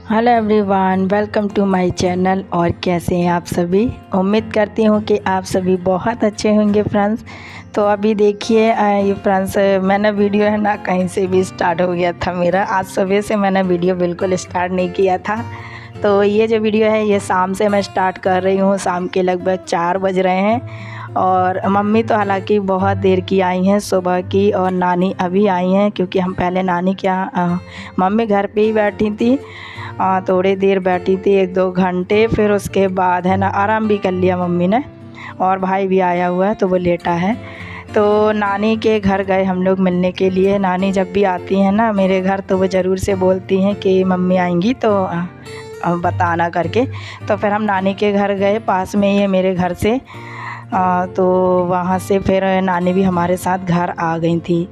Hello everyone, welcome to my channel. और कैसे हैं आप सभी? उम्मीद करती हूँ कि आप सभी बहुत अच्छे होंगे फ्रेंड्स। तो अभी देखिए ये फ्रेंड्स, मैंने वीडियो है ना कहीं से भी स्टार्ट हो गया था मेरा। आज सुबह से मैंने वीडियो बिल्कुल स्टार्ट नहीं किया था। तो ये जो वीडियो है ये शाम से मैं स्टार्ट कर रही हूँ। शाम के लगभग 4 बज रहे हैं। और मम्मी तो हालांकि बहुत देर की आई हैं सुबह की, और नानी अभी आई हैं क्योंकि हम पहले नानी के यहाँ मम्मी घर पे ही बैठी थी। थोड़ी देर बैठी थी, 1-2 घंटे। फिर उसके बाद है ना आराम भी कर लिया मम्मी ने। और भाई भी आया हुआ है तो वो लेटा है। तो नानी के घर गए हम लोग मिलने के लिए। नानी जब भी आती हैं ना मेरे घर तो वो ज़रूर से बोलती हैं कि मम्मी आएंगी तो बताना करके। तो फिर हम नानी के घर गए, पास में ही है मेरे घर से। तो वहाँ से फिर नानी भी हमारे साथ घर आ गई थी।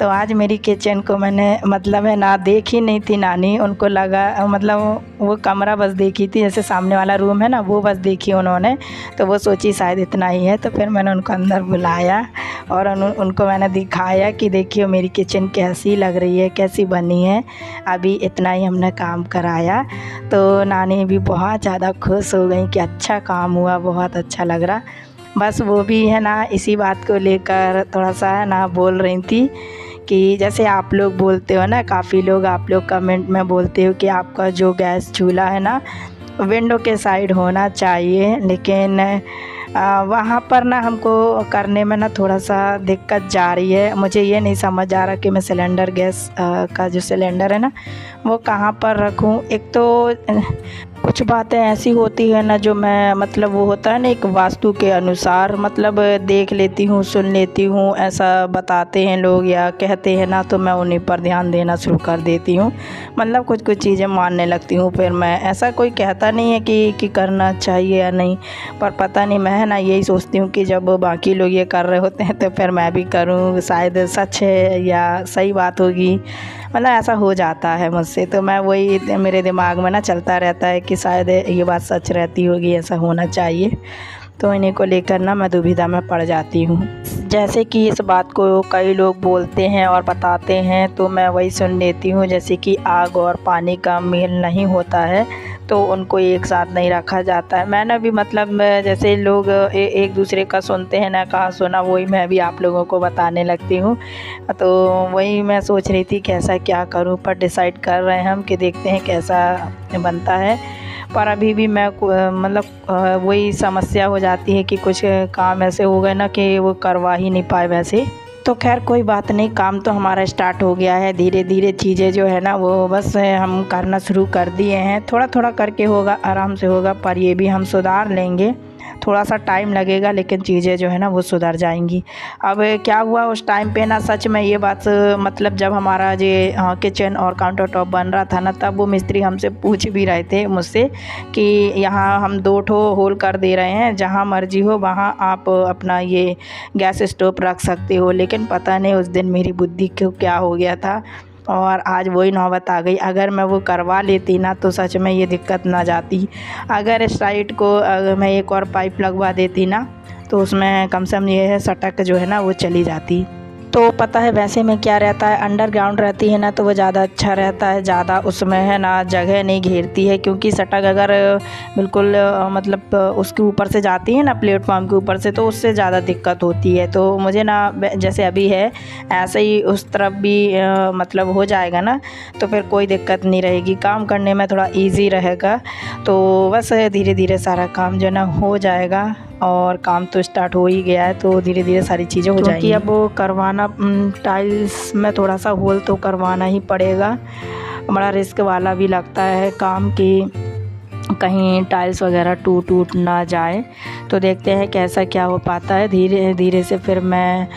तो आज मेरी किचन को मैंने मतलब है ना देखी नहीं थी नानी। उनको लगा मतलब वो कमरा बस देखी थी, जैसे सामने वाला रूम है ना वो बस देखी उन्होंने। तो वो सोची शायद इतना ही है। तो फिर मैंने उनको अंदर बुलाया और उनको मैंने दिखाया कि देखिए मेरी किचन कैसी लग रही है, कैसी बनी है। अभी इतना ही हमने काम कराया। तो नानी भी बहुत ज़्यादा खुश हो गई कि अच्छा काम हुआ, बहुत अच्छा लग रहा। बस वो भी है ना इसी बात को लेकर थोड़ा सा है ना बोल रही थी कि जैसे आप लोग बोलते हो ना, काफ़ी लोग आप लोग कमेंट में बोलते हो कि आपका जो गैस चूल्हा है ना विंडो के साइड होना चाहिए। लेकिन वहाँ पर ना हमको करने में ना थोड़ा सा दिक्कत जा रही है। मुझे ये नहीं समझ आ रहा कि मैं सिलेंडर गैस का जो सिलेंडर है ना वो कहाँ पर रखूँ। एक तो कुछ बातें ऐसी होती है ना जो मैं मतलब वो होता है ना एक वास्तु के अनुसार मतलब देख लेती हूँ, सुन लेती हूँ, ऐसा बताते हैं लोग या कहते हैं ना, तो मैं उन्हीं पर ध्यान देना शुरू कर देती हूँ। मतलब कुछ कुछ चीज़ें मानने लगती हूँ। फिर मैं ऐसा कोई कहता नहीं है कि करना चाहिए या नहीं, पर पता नहीं मैं है ना यही सोचती हूँ कि जब बाकी लोग ये कर रहे होते हैं तो फिर मैं भी करूँ, शायद सच है या सही बात होगी। मतलब ऐसा हो जाता है मुझसे। तो मैं वही मेरे दिमाग में ना चलता रहता है कि शायद ये बात सच रहती होगी, ऐसा होना चाहिए। तो इन्हीं को लेकर ना मैं दुविधा में पड़ जाती हूँ। जैसे कि इस बात को कई लोग बोलते हैं और बताते हैं तो मैं वही सुन लेती हूँ। जैसे कि आग और पानी का मेल नहीं होता है तो उनको एक साथ नहीं रखा जाता है। मैंने भी मतलब जैसे लोग एक दूसरे का सुनते हैं ना, कहा सुना वही मैं भी आप लोगों को बताने लगती हूँ। तो वही मैं सोच रही थी कैसा क्या करूँ, पर डिसाइड कर रहे हैं हम कि देखते हैं कैसा बनता है। पर अभी भी मैं मतलब वही समस्या हो जाती है कि कुछ काम ऐसे हो गए ना कि वो करवा ही नहीं पाए वैसे। तो खैर कोई बात नहीं, काम तो हमारा स्टार्ट हो गया है। धीरे धीरे चीज़ें जो है ना वो बस हम करना शुरू कर दिए हैं। थोड़ा थोड़ा करके होगा, आराम से होगा, पर ये भी हम सुधार लेंगे। थोड़ा सा टाइम लगेगा लेकिन चीज़ें जो है ना वो सुधर जाएंगी। अब क्या हुआ उस टाइम पे ना, सच में ये बात मतलब जब हमारा ये किचन और काउंटर टॉप बन रहा था ना, तब वो मिस्त्री हमसे पूछ भी रहे थे मुझसे कि यहाँ हम 2 ठो होल कर दे रहे हैं, जहाँ मर्जी हो वहाँ आप अपना ये गैस स्टोव रख सकते हो। लेकिन पता नहीं उस दिन मेरी बुद्धि को क्या हो गया था और आज वही नौबत आ गई। अगर मैं वो करवा लेती ना तो सच में ये दिक्कत ना जाती। अगर इस साइड को अगर मैं एक और पाइप लगवा देती ना तो उसमें कम से कम ये है सटक जो है ना वो चली जाती। तो पता है वैसे में क्या रहता है, अंडरग्राउंड रहती है ना तो वो ज़्यादा अच्छा रहता है, ज़्यादा उसमें है ना जगह नहीं घेरती है। क्योंकि सटक अगर बिल्कुल मतलब उसके ऊपर से जाती है ना प्लेटफॉर्म के ऊपर से, तो उससे ज़्यादा दिक्कत होती है। तो मुझे ना जैसे अभी है ऐसे ही उस तरफ भी मतलब हो जाएगा ना तो फिर कोई दिक्कत नहीं रहेगी, काम करने में थोड़ा ईजी रहेगा। तो बस धीरे धीरे सारा काम जो है ना हो जाएगा। और काम तो स्टार्ट हो ही गया है, तो धीरे धीरे सारी चीज़ें हो जाएंगी। अब वो करवाना टाइल्स में थोड़ा सा होल तो करवाना ही पड़ेगा। बड़ा रिस्क वाला भी लगता है काम कि कहीं टाइल्स वगैरह टूट ना जाए। तो देखते हैं कैसा क्या हो पाता है। धीरे धीरे से फिर मैं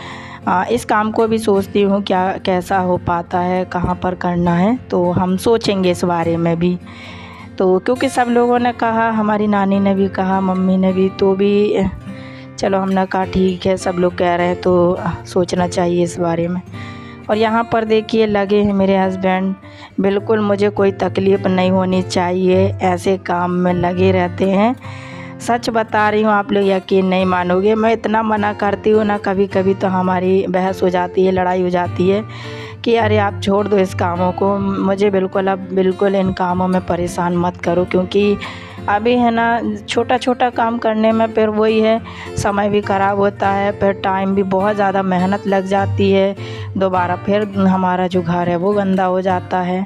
इस काम को भी सोचती हूँ क्या कैसा हो पाता है, कहाँ पर करना है। तो हम सोचेंगे इस बारे में भी। तो क्योंकि सब लोगों ने कहा, हमारी नानी ने भी कहा, मम्मी ने भी, तो भी चलो हमने कहा ठीक है, सब लोग कह रहे हैं तो सोचना चाहिए इस बारे में। और यहाँ पर देखिए लगे हैं मेरे हस्बैंड। बिल्कुल मुझे कोई तकलीफ़ नहीं होनी चाहिए, ऐसे काम में लगे रहते हैं। सच बता रही हूँ, आप लोग यकीन नहीं मानोगे। मैं इतना मना करती हूँ ना, कभी कभी तो हमारी बहस हो जाती है, लड़ाई हो जाती है कि अरे आप छोड़ दो इस कामों को, मुझे बिल्कुल इन कामों में परेशान मत करो, क्योंकि अभी है ना छोटा छोटा काम करने में फिर वही है, समय भी ख़राब होता है, फिर टाइम भी बहुत ज़्यादा मेहनत लग जाती है, दोबारा फिर हमारा जो घर है वो गंदा हो जाता है,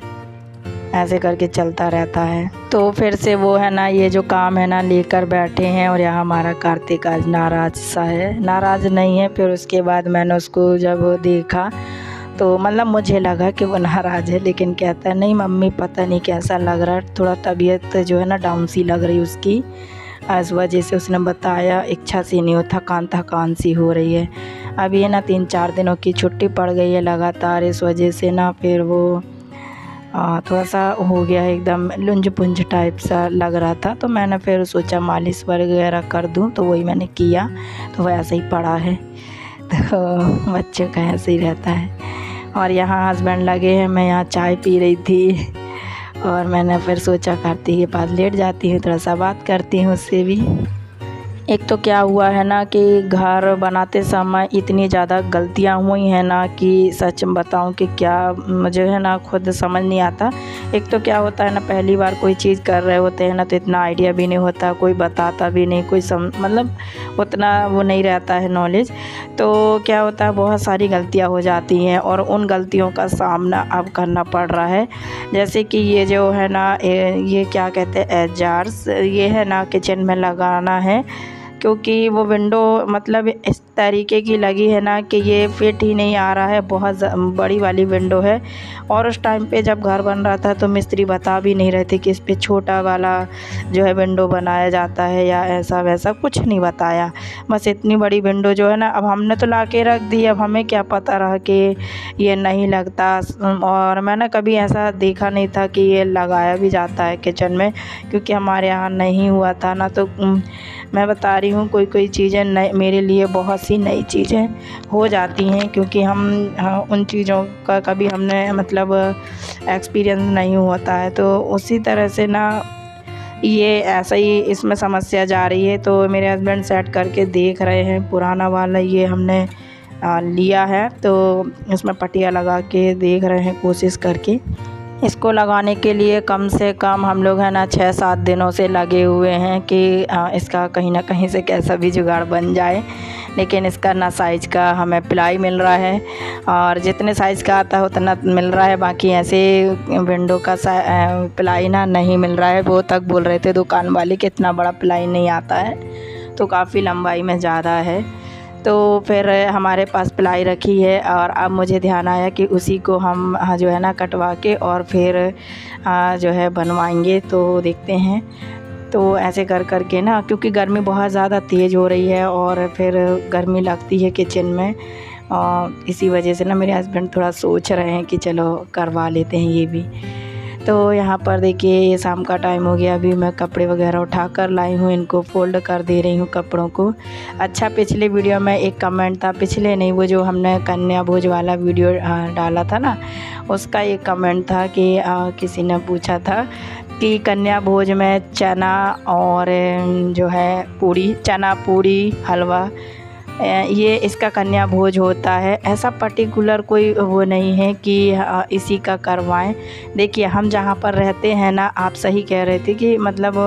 ऐसे करके चलता रहता है। तो फिर से वो है ना ये जो काम है ना लेकर बैठे हैं, और यहाँ हमारा कार्तिक आज नाराज़ सा है, नाराज़ नहीं है। फिर उसके बाद मैंने उसको जब देखा तो मतलब मुझे लगा कि वो नाराज़ है, लेकिन कहता है नहीं मम्मी पता नहीं कैसा लग रहा है, थोड़ा तबीयत जो है ना डाउन सी लग रही उसकी, इस वजह से उसने बताया, इच्छा सी नहीं हो, थकान सी हो रही है। अभी है ना 3-4 दिनों की छुट्टी पड़ गई है लगातार, इस वजह से ना फिर वो थोड़ा सा हो गया है, एकदम लुंज पुंज टाइप सा लग रहा था। तो मैंने फिर सोचा मालिश वगैरह कर दूं, तो वही मैंने किया, तो वह ऐसे ही पड़ा है। तो बच्चों का ऐसे ही रहता है। और यहाँ हस्बैंड लगे हैं, मैं यहाँ चाय पी रही थी, और मैंने फिर सोचा कार्तिक के पास लेट जाती हूँ, थोड़ा सा बात करती हूँ उससे भी। एक तो क्या हुआ है ना कि घर बनाते समय इतनी ज़्यादा गलतियाँ हुई हैं ना कि सच बताऊं कि क्या मुझे है ना खुद समझ नहीं आता। एक तो क्या होता है ना, पहली बार कोई चीज़ कर रहे होते हैं ना तो इतना आइडिया भी नहीं होता, कोई बताता भी नहीं, कोई मतलब उतना वो नहीं रहता है नॉलेज। तो क्या होता है बहुत सारी गलतियाँ हो जाती हैं, और उन गलतियों का सामना अब करना पड़ रहा है। जैसे कि ये जो है ना ये क्या कहते हैं एजार्स, ये है ना किचन में लगाना है, क्योंकि वो विंडो मतलब इस तरीके की लगी है ना कि ये फिट ही नहीं आ रहा है, बहुत बड़ी वाली विंडो है। और उस टाइम पे जब घर बन रहा था तो मिस्त्री बता भी नहीं रहे थे कि इस पे छोटा वाला जो है विंडो बनाया जाता है या ऐसा वैसा, कुछ नहीं बताया। बस इतनी बड़ी विंडो जो है ना, अब हमने तो ला के रख दी, अब हमें क्या पता रहा कि ये नहीं लगता। और मैंने कभी ऐसा देखा नहीं था कि ये लगाया भी जाता है किचन में, क्योंकि हमारे यहाँ नहीं हुआ था ना। तो मैं बता रही हूँ कोई चीज़ें नई मेरे लिए बहुत सी नई चीज़ें हो जाती हैं, क्योंकि हम उन चीज़ों का कभी हमने मतलब एक्सपीरियंस नहीं होता है। तो उसी तरह से ना ये ऐसा ही इसमें समस्या जा रही है। तो मेरे हस्बैंड सेट करके देख रहे हैं, पुराना वाला ये हमने लिया है, तो इसमें पट्टियाँ लगा के देख रहे हैं कोशिश करके। इसको लगाने के लिए कम से कम हम लोग है ना 6-7 दिनों से लगे हुए हैं कि इसका कहीं ना कहीं से कैसा भी जुगाड़ बन जाए। लेकिन इसका ना साइज़ का हमें प्लाई मिल रहा है, और जितने साइज़ का आता है उतना मिल रहा है, बाकी ऐसे विंडो का प्लाई ना नहीं मिल रहा है। वो तक बोल रहे थे दुकान वाले कि इतना बड़ा प्लाई नहीं आता है, तो काफ़ी लंबाई में ज़्यादा है। तो फिर हमारे पास प्लाई रखी है, और अब मुझे ध्यान आया कि उसी को हम जो है ना कटवा के और फिर जो है बनवाएंगे। तो देखते हैं। तो ऐसे कर के ना, क्योंकि गर्मी बहुत ज़्यादा तेज़ हो रही है और फिर गर्मी लगती है किचन में, और इसी वजह से ना मेरे हस्बैंड थोड़ा सोच रहे हैं कि चलो करवा लेते हैं ये भी। तो यहाँ पर देखिए ये शाम का टाइम हो गया, अभी मैं कपड़े वगैरह उठा कर लाई हूँ, इनको फ़ोल्ड कर दे रही हूँ कपड़ों को। अच्छा, पिछले वीडियो में एक कमेंट था, पिछले नहीं वो जो हमने कन्या भोज वाला वीडियो डाला था ना, उसका एक कमेंट था कि किसी ने पूछा था कि कन्या भोज में चना और जो है पूड़ी, चना पूड़ी हलवा, ये इसका कन्या भोज होता है। ऐसा पर्टिकुलर कोई वो नहीं है कि इसी का करवाएं। देखिए हम जहाँ पर रहते हैं ना, आप सही कह रहे थे कि मतलब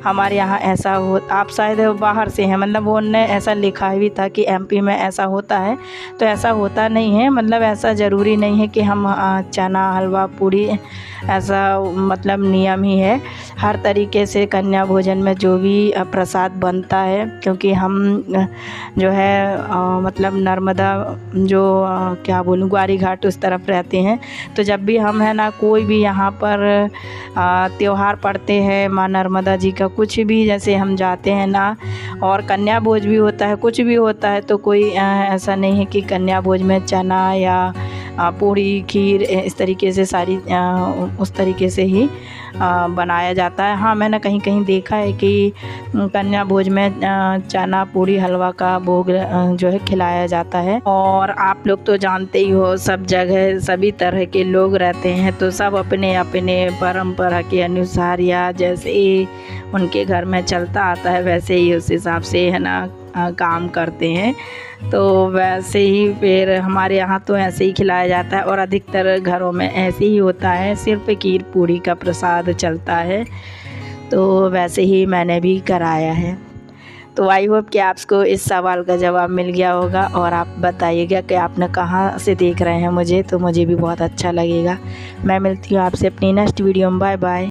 हमारे यहाँ ऐसा हो, आप शायद बाहर से हैं, मतलब उन्होंने ऐसा लिखा भी था कि एमपी में ऐसा होता है, तो ऐसा होता नहीं है। मतलब ऐसा ज़रूरी नहीं है कि हम चना हलवा पूड़ी, ऐसा मतलब नियम ही है। हर तरीके से कन्या भोजन में जो भी प्रसाद बनता है, क्योंकि हम जो है मतलब नर्मदा जो क्या बोलूँ ग्वारी घाट उस तरफ रहते हैं। तो जब भी हम है ना कोई भी यहाँ पर त्यौहार पड़ते हैं माँ नर्मदा जी का, कुछ भी जैसे हम जाते हैं ना, और कन्या भोज भी होता है, कुछ भी होता है, तो कोई ऐसा नहीं है कि कन्या भोज में चना या पूड़ी खीर इस तरीके से सारी उस तरीके से ही बनाया जाता है। हाँ, मैंने कहीं कहीं देखा है कि कन्या भोज में चना पूड़ी हलवा का भोग जो है खिलाया जाता है। और आप लोग तो जानते ही हो, सब जगह सभी तरह के लोग रहते हैं, तो सब अपने अपने परंपरा के अनुसार या जैसे ही उनके घर में चलता आता है वैसे ही उस हिसाब से है ना काम करते हैं। तो वैसे ही फिर हमारे यहाँ तो ऐसे ही खिलाया जाता है और अधिकतर घरों में ऐसे ही होता है, सिर्फ खीर पूड़ी का प्रसाद चलता है। तो वैसे ही मैंने भी कराया है। तो आई होप कि आपको इस सवाल का जवाब मिल गया होगा और आप बताइएगा कि आपने कहाँ से देख रहे हैं मुझे, तो मुझे भी बहुत अच्छा लगेगा। मैं मिलती हूँ आपसे अपनी नेक्स्ट वीडियो में। Bye bye.